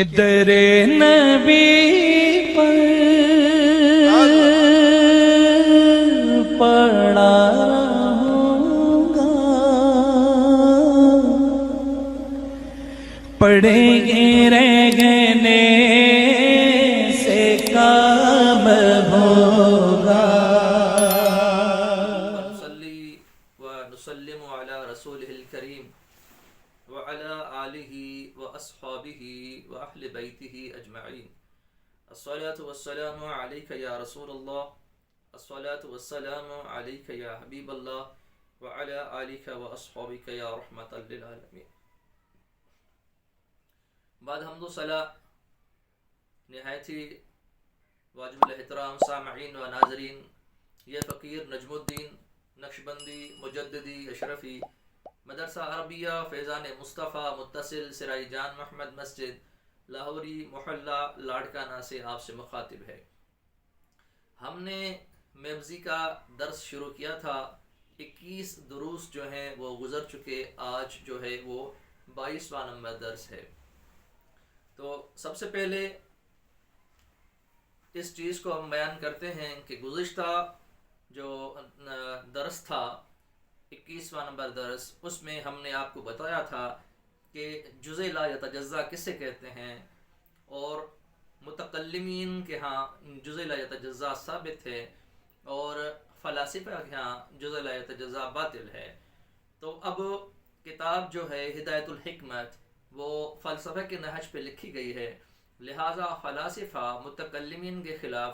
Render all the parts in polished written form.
در نبی پر پڑا رہوں گا، پڑھیں گے رہنے سے کام ہوگا۔ نصلي ونسلم على رسوله الكريم وعلى آله وأصحابه وأهل بيته أجمعين. الصلاة والسلام عليك يا رسول الله، الصلاة والسلام عليك يا حبيب الله، وعلى آلك وأصحابك يا رحمة للعالمين. بعد حمد و صلاة نہایت ہی واجب الاحترام سامعین و ناظرین، یہ فقیر نجم الدین نقشبندی مجددی اشرفی مدرسہ عربیہ فیضان مصطفیٰ متصل سرائی جان محمد مسجد لاہوری محلہ لاڑکانہ سے آپ سے مخاطب ہے۔ ہم نے میبزی کا درس شروع کیا تھا، 21 دروس جو ہیں وہ گزر چکے، آج جو ہے وہ 22واں نمبر درس ہے۔ تو سب سے پہلے اس چیز کو ہم بیان کرتے ہیں کہ گزشتہ جو درس تھا 21واں نمبر درس، اس میں ہم نے آپ کو بتایا تھا کہ جزء لا یتجزا کسے کہتے ہیں، اور متکلمین کے ہاں جزء لا یتجزا ثابت ہے اور فلاسفہ کے ہاں جزء لا یتجزا باطل ہے۔ تو اب کتاب جو ہے ہدایت الحکمت وہ فلسفہ کے نہج پہ لکھی گئی ہے، لہٰذا فلاسفہ متکلمین کے خلاف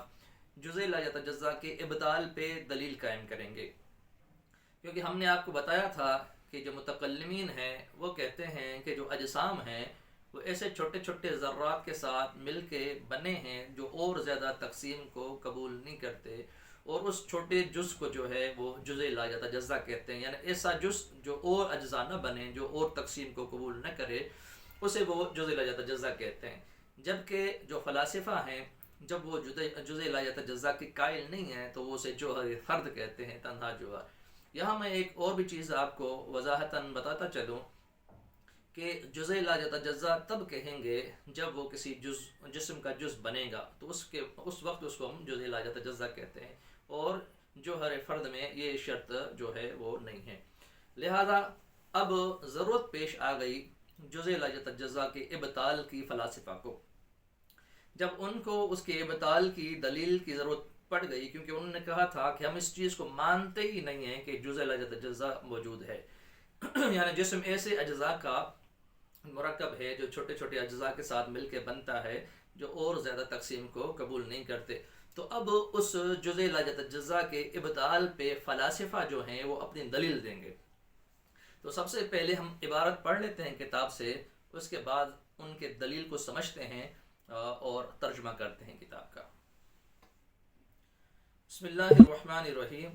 جزء لا یتجزا کے ابطال پہ دلیل قائم کریں گے، کیونکہ ہم نے آپ کو بتایا تھا کہ جو متکلمین ہیں وہ کہتے ہیں کہ جو اجسام ہیں وہ ایسے چھوٹے چھوٹے ذرات کے ساتھ مل کے بنے ہیں جو اور زیادہ تقسیم کو قبول نہیں کرتے، اور اس چھوٹے جز کو جو ہے وہ جزء لا یتجزا کہتے ہیں، یعنی ایسا جز جو اور اجزاء نہ بنے، جو اور تقسیم کو قبول نہ کرے، اسے وہ جزء لا یتجزا کہتے ہیں۔ جبکہ جو فلاسفہ ہیں جب وہ جزء لا یتجزا کے قائل نہیں ہیں تو وہ اسے جوہر فرد کہتے ہیں، تنہا جوہر۔ یہاں میں ایک اور بھی چیز آپ کو وضاحتاً بتاتا چلوں کہ جزء لا یتجزا تب کہیں گے جب وہ کسی جسم کا جز بنے گا، تو اس وقت اس کو ہم جزء لا یتجزا کہتے ہیں، اور جوہر فرد میں یہ شرط جو ہے وہ نہیں ہے۔ لہذا اب ضرورت پیش آ گئی جزء لا یتجزا کے ابطال کی فلاسفہ کو۔ جب ان کو اس کے ابطال کی دلیل کی ضرورت پڑ گئی، کیونکہ انہوں نے کہا تھا کہ ہم اس چیز کو مانتے ہی نہیں ہیں کہ جزء لا یتجزا موجود ہے، یعنی جسم ایسے اجزاء کا مرکب ہے جو چھوٹے چھوٹے اجزاء کے ساتھ مل کے بنتا ہے، جو اور زیادہ تقسیم کو قبول نہیں کرتے۔ تو اب اس جزء لا یتجزا کے ابطال پہ فلاسفہ جو ہیں وہ اپنی دلیل دیں گے۔ تو سب سے پہلے ہم عبارت پڑھ لیتے ہیں کتاب سے، اس کے بعد ان کے دلیل کو سمجھتے ہیں اور ترجمہ کرتے ہیں کتاب کا۔ بسم اللہ الرحمن الرحیم۔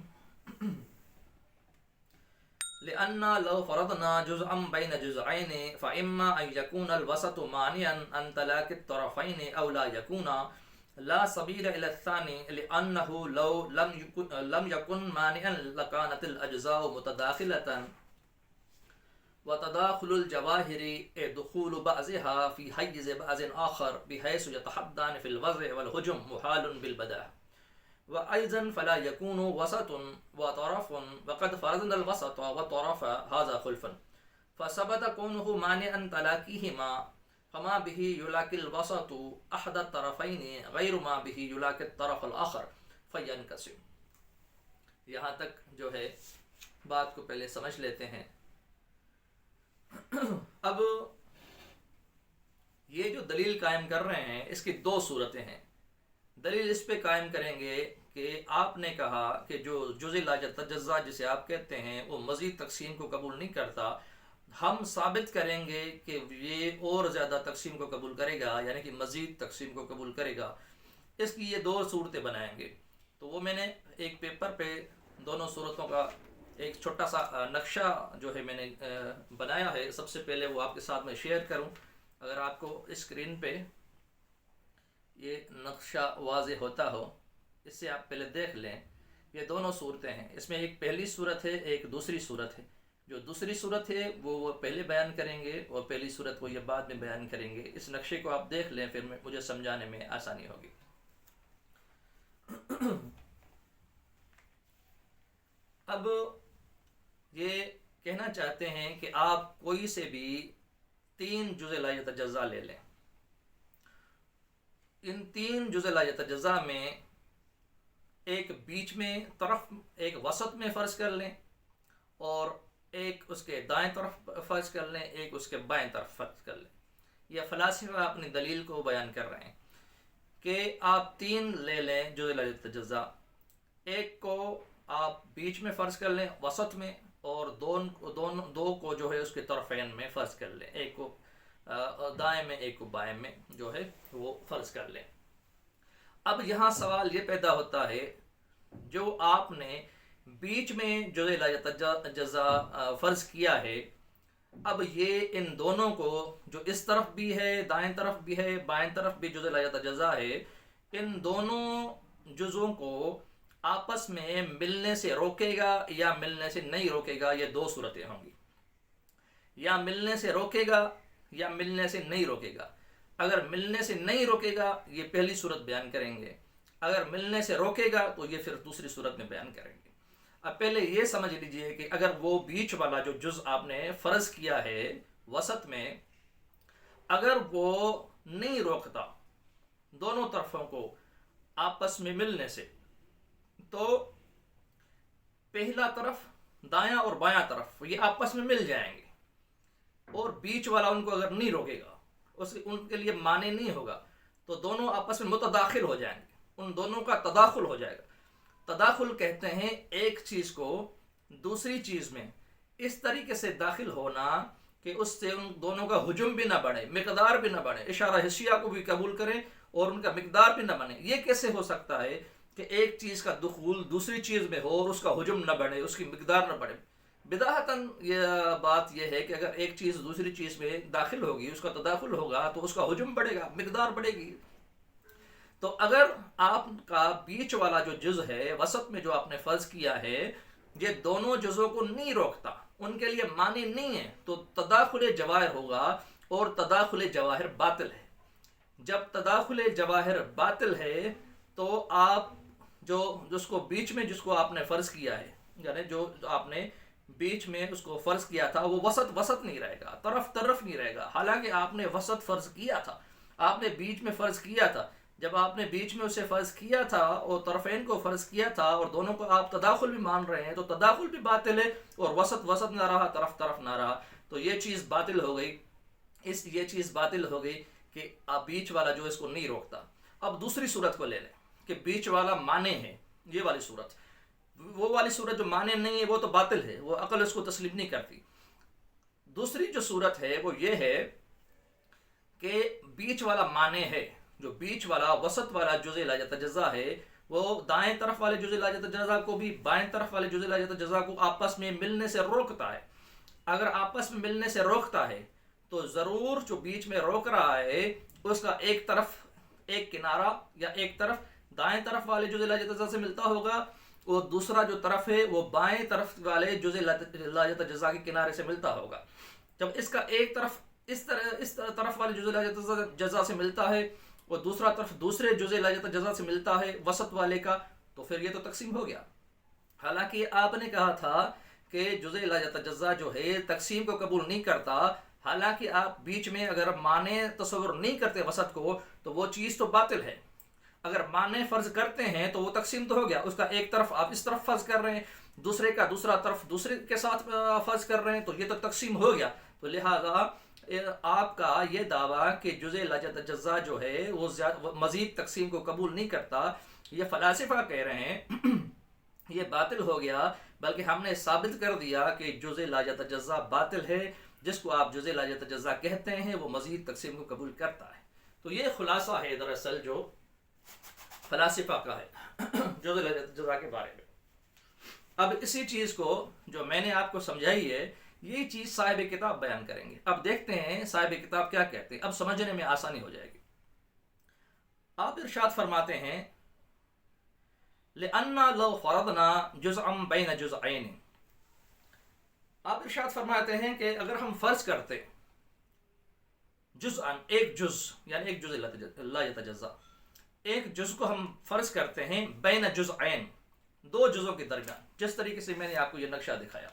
لأن لو فرضنا جزءا بين جزئين فإما أن يكون الوسط مانعا عن تلاقي الطرفين أو لا يكون لا سبيل إلى الثاني، لأنه لو لم يكن مانعا لكانت الأجزاء متداخلة وتداخل الجواهر دخول بعضها في حيز بعض آخر بحيث يتحدان في الوضع والحجم محال بالبداهة، وأيضا فلا يكون وسط وطرف وقد فرضنا الوسط والطرف هذا خلفا، فثبت كونه مانعا تلاقيهما، فما به يلاقي الوسط أحد الطرفين غير ما به يلاقي الطرف الآخر فينقسم۔ یہاں تک جو ہے بات کو پہلے سمجھ لیتے ہیں۔ اب یہ جو دلیل قائم کر رہے ہیں اس کی دو صورتیں ہیں۔ دلیل اس پہ قائم کریں گے کہ آپ نے کہا کہ جو جزء لا یتجزا جسے آپ کہتے ہیں وہ مزید تقسیم کو قبول نہیں کرتا، ہم ثابت کریں گے کہ یہ اور زیادہ تقسیم کو قبول کرے گا، یعنی کہ مزید تقسیم کو قبول کرے گا۔ اس کی یہ دو صورتیں بنائیں گے۔ تو وہ میں نے ایک پیپر پہ دونوں صورتوں کا ایک چھوٹا سا نقشہ جو ہے میں نے بنایا ہے، سب سے پہلے وہ آپ کے ساتھ میں شیئر کروں۔ اگر آپ کو اسکرین پہ یہ نقشہ واضح ہوتا ہو، اس سے آپ پہلے دیکھ لیں۔ یہ دونوں صورتیں ہیں، اس میں ایک پہلی صورت ہے، ایک دوسری صورت ہے۔ جو دوسری صورت ہے وہ پہلے بیان کریں گے اور پہلی صورت وہ یہ بعد میں بیان کریں گے. اس نقشے کو آپ دیکھ لیں، پھر مجھے سمجھانے میں آسانی ہوگی. اب یہ کہنا چاہتے ہیں کہ آپ کوئی سے بھی 3 جزء لا یتجزا لے لیں. ان 3 جزء لا یتجزا میں ایک بیچ میں طرف، ایک وسط میں فرض کر لیں، اور ایک اس کے دائیں طرف فرض کر لیں، ایک اس کے بائیں طرف فرض کر لیں. یہ فلاسفہ اپنی دلیل کو بیان کر رہے ہیں کہ آپ 3 لے لیں جزء لا یتجزا. ایک کو آپ بیچ میں فرض کر لیں، وسط میں، اور دو کو جو ہے اس کے طرفین میں فرض کر لیں. ایک کو دائیں میں، ایک کو بائیں میں جو ہے وہ فرض کر لیں. اب یہاں سوال یہ پیدا ہوتا ہے، جو آپ نے بیچ میں جزء لا یتجزا فرض کیا ہے، اب یہ ان دونوں کو، جو اس طرف بھی ہے، دائیں طرف بھی ہے، بائیں طرف بھی جزء لا یتجزا ہے، ان دونوں جزوں کو آپس میں ملنے سے روکے گا یا ملنے سے نہیں روکے گا. یہ 2 صورتیں ہوں گی، یا ملنے سے روکے گا یا ملنے سے نہیں روکے گا. اگر ملنے سے نہیں روکے گا یہ پہلی صورت بیان کریں گے، اگر ملنے سے روکے گا تو یہ پھر دوسری صورت میں بیان کریں گے. اب پہلے یہ سمجھ لیجئے کہ اگر وہ بیچ والا جو جز آپ نے فرض کیا ہے وسط میں، اگر وہ نہیں روکتا دونوں طرفوں کو آپس میں ملنے سے، تو پہلا طرف، دایاں اور بایاں طرف، یہ آپس میں مل جائیں گے، اور بیچ والا ان کو اگر نہیں روکے گا، ان کے لیے معنی نہیں ہوگا، تو دونوں آپس میں متداخل ہو جائیں گے، ان دونوں کا تداخل ہو جائے گا. تداخل کہتے ہیں ایک چیز کو دوسری چیز میں اس طریقے سے داخل ہونا کہ اس سے ان دونوں کا حجم بھی نہ بڑھے، مقدار بھی نہ بڑھے، اشارہ حسیہ کو بھی قبول کریں اور ان کا مقدار بھی نہ بنے. یہ کیسے ہو سکتا ہے کہ ایک چیز کا دخول دوسری چیز میں ہو اور اس کا حجم نہ بڑھے، اس کی مقدار نہ بڑھے؟ بداہتاً یہ بات یہ ہے کہ اگر ایک چیز دوسری چیز میں داخل ہوگی، اس کا تداخل ہوگا، تو اس کا حجم بڑھے گا، مقدار بڑھے گی. تو اگر آپ کا بیچ والا جو جز ہے وسط میں جو آپ نے فرض کیا ہے، یہ دونوں جزوں کو نہیں روکتا، ان کے لیے معنی نہیں ہے، تو تداخل جواہر ہوگا، اور تداخل جواہر باطل ہے. جب تداخل جواہر باطل ہے تو آپ جس کو بیچ میں جس کو آپ نے فرض کیا ہے، یعنی جو آپ نے بیچ میں اس کو فرض کیا تھا، وہ وسط نہیں رہے گا، طرف نہیں رہے گا. حالانکہ آپ نے وسط فرض کیا تھا، آپ نے بیچ میں فرض کیا تھا. جب آپ نے بیچ میں اسے فرض کیا تھا اور طرفین کو فرض کیا تھا، اور دونوں کو آپ تداخل بھی مان رہے ہیں، تو تداخل بھی باطل ہے، اور وسط نہ رہا، طرف نہ رہا، تو یہ چیز باطل ہو گئی. یہ چیز باطل ہو گئی کہ آپ بیچ والا جو اس کو نہیں روکتا. اب دوسری صورت کو لے لیں کہ بیچ والا مانے ہے، یہ والی صورت. وہ والی صورت جو مانے نہیں ہے وہ تو باطل ہے، وہ عقل اس کو تسلیم نہیں کرتی. دوسری جو صورت ہے وہ یہ ہے کہ بیچ والا مانے ہے، جو بیچ والا وسط والا جزء لا یتجزا ہے، وہ دائیں طرف والے جزء لا یتجزا کو بھی بائیں طرف والے جزء لا یتجزا کو آپس میں ملنے سے روکتا ہے. اگر آپس میں ملنے سے روکتا ہے تو ضرور جو بیچ میں روک رہا ہے اس کا ایک طرف، ایک کنارہ یا ایک طرف دائیں طرف والے جزء لا یتجزا سے ملتا ہوگا، اور دوسرا جو طرف ہے وہ بائیں طرف والے جزء لا یتجزا کے کنارے سے ملتا ہوگا. جب اس کا ایک طرف اس طرف والے جزء لا یتجزا سے ملتا ہے اور دوسرا طرف دوسرے جزء لا یتجزا سے ملتا ہے وسط والے کا، تو پھر یہ تو تقسیم ہو گیا. حالانکہ آپ نے کہا تھا کہ جزء لا یتجزا جو ہے تقسیم کو قبول نہیں کرتا. حالانکہ آپ بیچ میں اگر معنی تصور نہیں کرتے وسط کو، تو وہ چیز تو باطل ہے. اگر معنی فرض کرتے ہیں تو وہ تقسیم تو ہو گیا. اس کا ایک طرف آپ اس طرف فرض کر رہے ہیں، دوسرے کا دوسرا طرف دوسرے کے ساتھ فرض کر رہے ہیں، تو یہ تو تقسیم ہو گیا. تو لہذا آپ کا یہ دعویٰ کہ جزء لا یتجزا جو ہے وہ مزید تقسیم کو قبول نہیں کرتا، یہ فلاسفہ کہہ رہے ہیں یہ باطل ہو گیا. بلکہ ہم نے ثابت کر دیا کہ جزء لا یتجزا باطل ہے، جس کو آپ جزء لا یتجزا کہتے ہیں وہ مزید تقسیم کو قبول کرتا ہے. تو یہ خلاصہ ہے دراصل جو فلاسفہ کا ہے جزء لا یتجزا کے بارے میں. اب اسی چیز کو جو میں نے آپ کو سمجھائی ہے، یہ چیز صاحب کتاب بیان کریں گے. اب دیکھتے ہیں صاحب کتاب کیا کہتے ہیں، اب سمجھنے میں آسانی ہو جائے گی. آپ ارشاد فرماتے ہیں لِأَنَّا لَوْ فَرَضْنَا جُزْءًا بَيْنَ جُزْءَيْنِ، آپ ارشاد فرماتے ہیں کہ اگر ہم فرض کرتے جزءاً ایک جز، یعنی ایک جز لا یتجزا، ایک جز کو ہم فرض کرتے ہیں بین جزئین، دو جزوں کے درمیان، جس طریقے سے میں نے آپ کو یہ نقشہ دکھایا،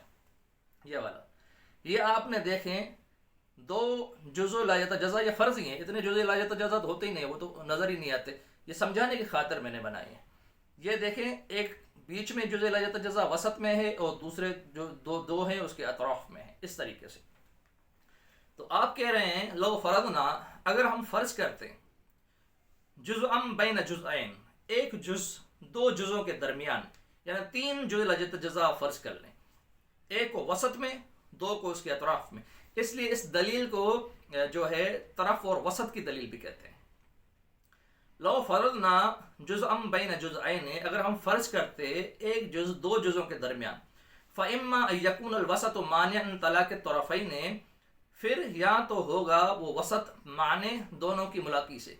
یہ والا، یہ آپ نے دیکھیں دو جزء لا یتجزا، یہ فرض ہی ہیں، اتنے جزء لا یتجزا ہوتے ہی نہیں، وہ تو نظر ہی نہیں آتے، یہ سمجھانے کی خاطر میں نے بنائی ہیں۔ یہ دیکھیں ایک بیچ میں جزء لا یتجزا وسط میں ہے، اور دوسرے جو دو ہیں اس کے اطراف میں ہے، اس طریقے سے۔ تو آپ کہہ رہے ہیں لو فرضنا، اگر ہم فرض کرتے ہیں جزءً بین جزئین، ایک جز دو جزوں کے درمیان، یعنی تین جزء لا یتجزا فرض کر لیں، ایک کو وسط میں، دو کو اس کے اطراف میں، اس لیے اس دلیل کو جو ہے طرف اور وسط کی دلیل بھی کہتے ہیں۔ لو فرضنا جزءً بین جزئین، اگر ہم فرض کرتے ایک جز دو جزوں کے درمیان، فإما أن يكون الوسط مانعا طلاق الطرفین، پھر یا تو ہوگا وہ وسط معنی دونوں کی ملاقی سے،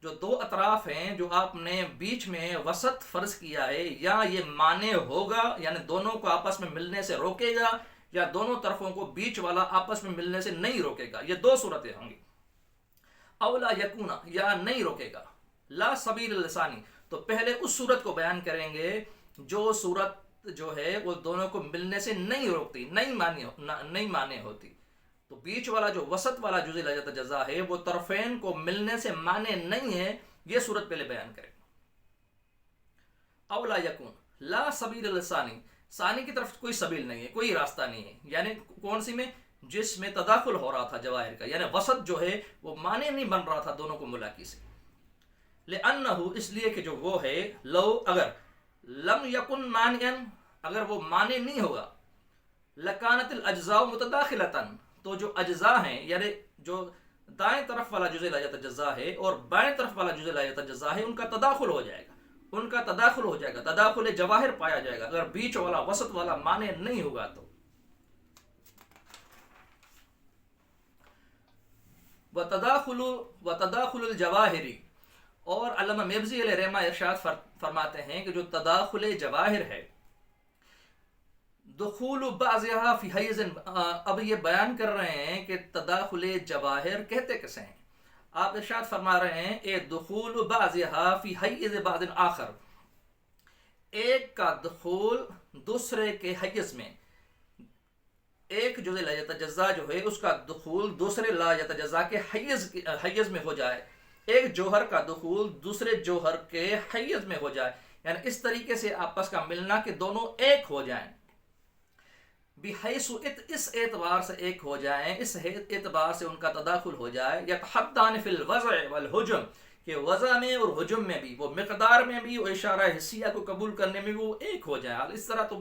جو دو اطراف ہیں جو آپ نے بیچ میں وسط فرض کیا ہے، یا یہ معنی ہوگا یعنی دونوں کو آپس میں ملنے سے روکے گا، یا دونوں طرفوں کو بیچ والا آپس میں ملنے سے نہیں روکے گا، یہ دو صورتیں ہوں گی۔ اولا یکونا، یا نہیں روکے گا، لا سبیل لسانی، تو پہلے اس صورت کو بیان کریں گے جو صورت جو ہے وہ دونوں کو ملنے سے نہیں روکتی، نہیں مانے ہوتی۔ تو بیچ والا جو وسط والا جزء لا یتجزا ہے وہ طرفین کو ملنے سے مانے نہیں ہے، یہ صورت پہلے بیان کریں۔ اولا یکون لا سبیل لسانی، ثانی کی طرف کوئی سبیل نہیں ہے، کوئی راستہ نہیں ہے، یعنی کون سی میں؟ جس میں تداخل ہو رہا تھا جواہر کا، یعنی وسط جو ہے وہ معنی نہیں بن رہا تھا دونوں کو ملاقی سے۔ لأنہ، اس لیے کہ جو وہ ہے، لو اگر، لم یکن مانعا، اگر وہ معنی نہیں ہوگا، لکانت الاجزاء متداخلتاً، تو جو اجزاء ہیں یعنی جو دائیں طرف والا جزء لا یتجزا ہے اور بائیں طرف والا جزء لا یتجزا ہے، ان کا تداخل ہو جائے گا، ان کا تداخل ہو جائے گا، تداخل جواہر پایا جائے گا اگر بیچ والا وسط والا معنی نہیں ہوگا تو۔ وتداخل الجواہری، اور علامہ میبزی علیہ رحمہ ارشاد فرماتے ہیں کہ جو تداخل جواہر ہے، دخول بعضها فی حیز، اب یہ بیان کر رہے ہیں کہ تداخل جواہر کہتے کسے ہیں۔ آپ ارشاد فرما رہے ہیں اے دخول بعضها فی حیز بعض آخر، ایک کا دخول دوسرے کے حیز میں، ایک جزء لا یتجزا جو ہے اس کا دخول دوسرے لا یتجزا کے حیز میں ہو جائے، ایک جوہر کا دخول دوسرے جوہر کے حیز میں ہو جائے، یعنی اس طریقے سے آپس کا ملنا کہ دونوں ایک ہو جائیں، بحیث، اس اعتبار سے ایک ہو جائیں، اس اعتبار سے ان کا تداخل ہو جائے، یتحدان فی الوضع والحجم، کہ وضع میں اور حجم میں بھی، وہ مقدار میں بھی اور اشارہ حسیہ کو قبول کرنے میں بھی وہ ایک ہو جائے۔ اس طرح تو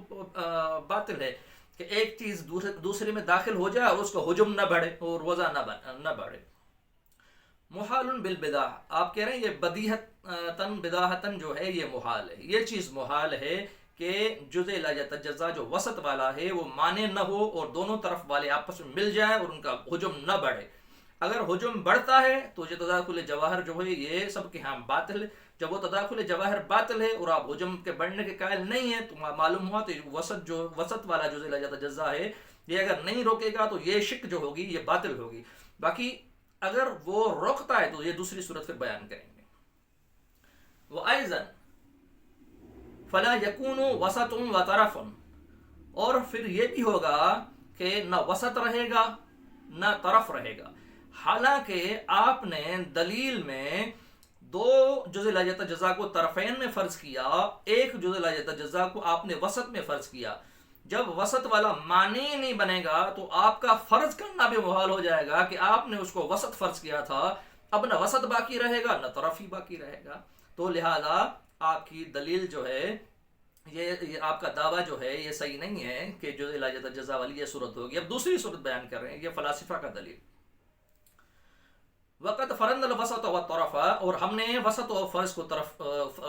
باطل ہے کہ ایک چیز دوسرے میں داخل ہو جائے اور اس کو حجم نہ بڑھے اور وضع نہ بڑھے۔ محال بالبداع، آپ کہہ رہے ہیں یہ بدیہتاً بداہتاً جو ہے یہ محال ہے، یہ چیز محال ہے کہ جزء لا یتجزا جو وسط والا ہے وہ معنی نہ ہو اور دونوں طرف والے آپس میں مل جائیں اور ان کا حجم نہ بڑھے۔ اگر حجم بڑھتا ہے تو یہ تداخل جواہر جو ہے یہ سب کے ہاں باطل ہے۔ جب وہ تداخل جواہر باطل ہے اور آپ حجم کے بڑھنے کے قائل نہیں ہیں تو معلوم ہوا تو وسط والا جزء لا یتجزا ہے یہ اگر نہیں روکے گا تو یہ شک جو ہوگی یہ باطل ہوگی۔ باقی اگر وہ روکتا ہے تو یہ دوسری صورت پھر بیان کریں گے۔ وَأَيْضًا فَلَا يَكُونُ وَسَطٌ وَطَرَفٌ، اور پھر یہ بھی ہوگا کہ نہ وسط رہے گا نہ طرف رہے گا، حالانکہ آپ نے دلیل میں دو جزء لا یتجزا کو طرفین میں فرض کیا، ایک جزء لا یتجزا کو آپ نے وسط میں فرض کیا۔ جب وسط والا معنی نہیں بنے گا تو آپ کا فرض کرنا بھی محال ہو جائے گا کہ آپ نے اس کو وسط فرض کیا تھا، اب نہ وسط باقی رہے گا نہ طرف ہی باقی رہے گا۔ تو لہذا آپ کی دلیل جو ہے یہ آپ کا دعویٰ جو ہے یہ صحیح نہیں ہے کہ جزء لا یتجزا والی یہ صورت ہوگی۔ اب دوسری صورت بیان کر رہے ہیں، یہ فلاسفہ کا دلیل۔ وقت فرضنا الوسط والطرف، اور ہم نے وسط و فرض کو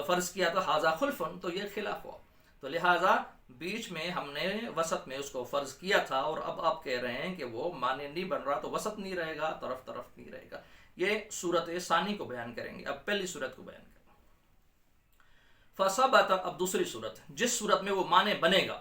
فرض کیا تھا، ھذا خلف، تو یہ خلاف ہوا، تو لہٰذا بیچ میں ہم نے وسط میں اس کو فرض کیا تھا اور اب آپ کہہ رہے ہیں کہ وہ معنی نہیں بن رہا تو وسط نہیں رہے گا طرف نہیں رہے گا۔ یہ صورت ثانی کو بیان کریں گے، اب پہلی صورت کو بیان کریں گے۔ فثبت، اب دوسری صورت جس صورت میں وہ معنی بنے گا،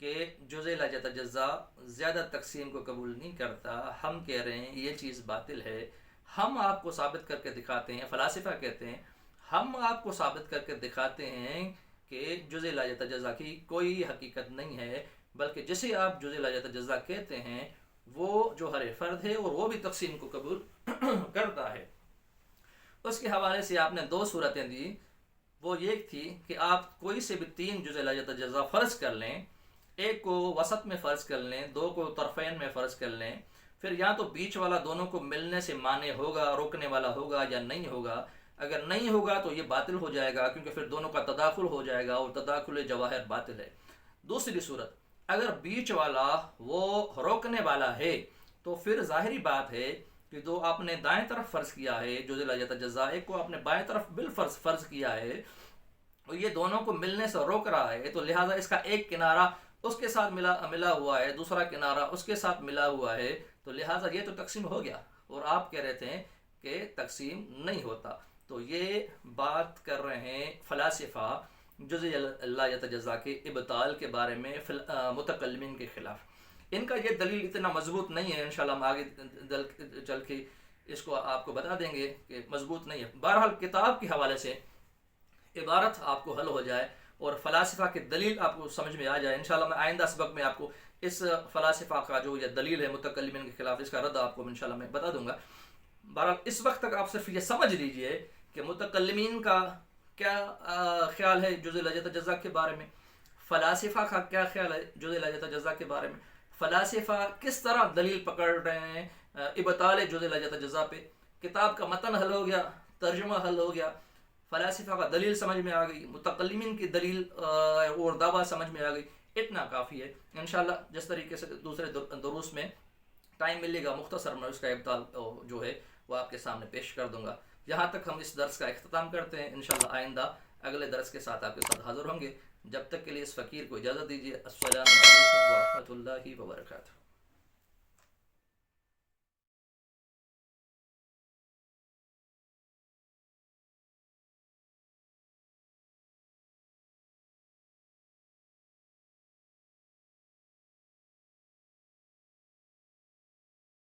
کہ جزء لا یتجزا زیادہ تقسیم کو قبول نہیں کرتا، ہم کہہ رہے ہیں یہ چیز باطل ہے، ہم آپ کو ثابت کر کے دکھاتے ہیں، فلاسفہ کہتے ہیں ہم آپ کو ثابت کر کے دکھاتے ہیں کہ جزء لا یتجزا کی کوئی حقیقت نہیں ہے، بلکہ جسے آپ جزء لا یتجزا کہتے ہیں وہ جو ہر فرد ہے اور وہ بھی تقسیم کو قبول کرتا ہے۔ اس کے حوالے سے آپ نے 2 صورتیں دی، وہ یہ تھی کہ آپ کوئی سے بھی 3 جزء لا یتجزا فرض کر لیں، ایک کو وسط میں فرض کر لیں، 2 کو طرفین میں فرض کر لیں، پھر یا تو بیچ والا دونوں کو ملنے سے مانع ہوگا، روکنے والا ہوگا یا نہیں ہوگا۔ اگر نہیں ہوگا تو یہ باطل ہو جائے گا، کیونکہ پھر دونوں کا تداخل ہو جائے گا اور تداخل جواہر باطل ہے۔ دوسری صورت، اگر بیچ والا وہ روکنے والا ہے تو پھر ظاہری بات ہے کہ جو آپ نے دائیں طرف فرض کیا ہے جزء لا یتجزا، ایک کو آپ نے بائیں طرف بالفرض فرض کیا ہے، اور یہ دونوں کو ملنے سے روک رہا ہے، تو لہٰذا اس کا ایک کنارہ اس کے ساتھ ملا ہوا ہے، دوسرا کنارہ اس کے ساتھ ملا ہوا ہے، تو لہٰذا یہ تو تقسیم ہو گیا، اور آپ کہہ رہے تھے کہ تقسیم نہیں ہوتا۔ تو یہ بات کر رہے ہیں فلاسفہ جزء لا یتجزا کے ابطال کے بارے میں متکلمین کے خلاف۔ ان کا یہ دلیل اتنا مضبوط نہیں ہے، انشاءاللہ ہم آگے چل کے اس کو آپ کو بتا دیں گے کہ مضبوط نہیں ہے۔ بہرحال کتاب کے حوالے سے عبارت آپ کو حل ہو جائے اور فلاسفہ کی دلیل آپ کو سمجھ میں آ جائے، انشاءاللہ میں آئندہ سبق میں آپ کو اس فلاسفہ کا جو یہ دلیل ہے متکلمین کے خلاف، اس کا رد آپ کو انشاءاللہ میں بتا دوں گا۔ بہرحال اس وقت تک آپ صرف یہ سمجھ لیجئے کہ متکلمین کا کیا خیال ہے جزء لا یتجزا کے بارے میں، فلاسفہ کا کیا خیال ہے جزء لا یتجزا کے بارے میں، فلاسفہ کس طرح دلیل پکڑ رہے ہیں ابطال جزء لا یتجزا پہ۔ کتاب کا متن حل ہو گیا، ترجمہ حل ہو گیا، فلاسفہ کا دلیل سمجھ میں آ گئی، متکلمین کی دلیل اور دعویٰ سمجھ میں آ گئی، اتنا کافی ہے۔ انشاءاللہ جس طریقے سے دوسرے دروس میں ٹائم ملے گا مختصر میں اس کا ابطال جو ہے وہ آپ کے سامنے پیش کر دوں گا۔ یہاں تک ہم اس درس کا اختتام کرتے ہیں، انشاءاللہ آئندہ اگلے درس کے ساتھ آپ کے ساتھ حاضر ہوں گے۔ جب تک کے لیے اس فقیر کو اجازت دیجیے۔ السلام علیکم ورحمۃ اللہ وبرکاتہ۔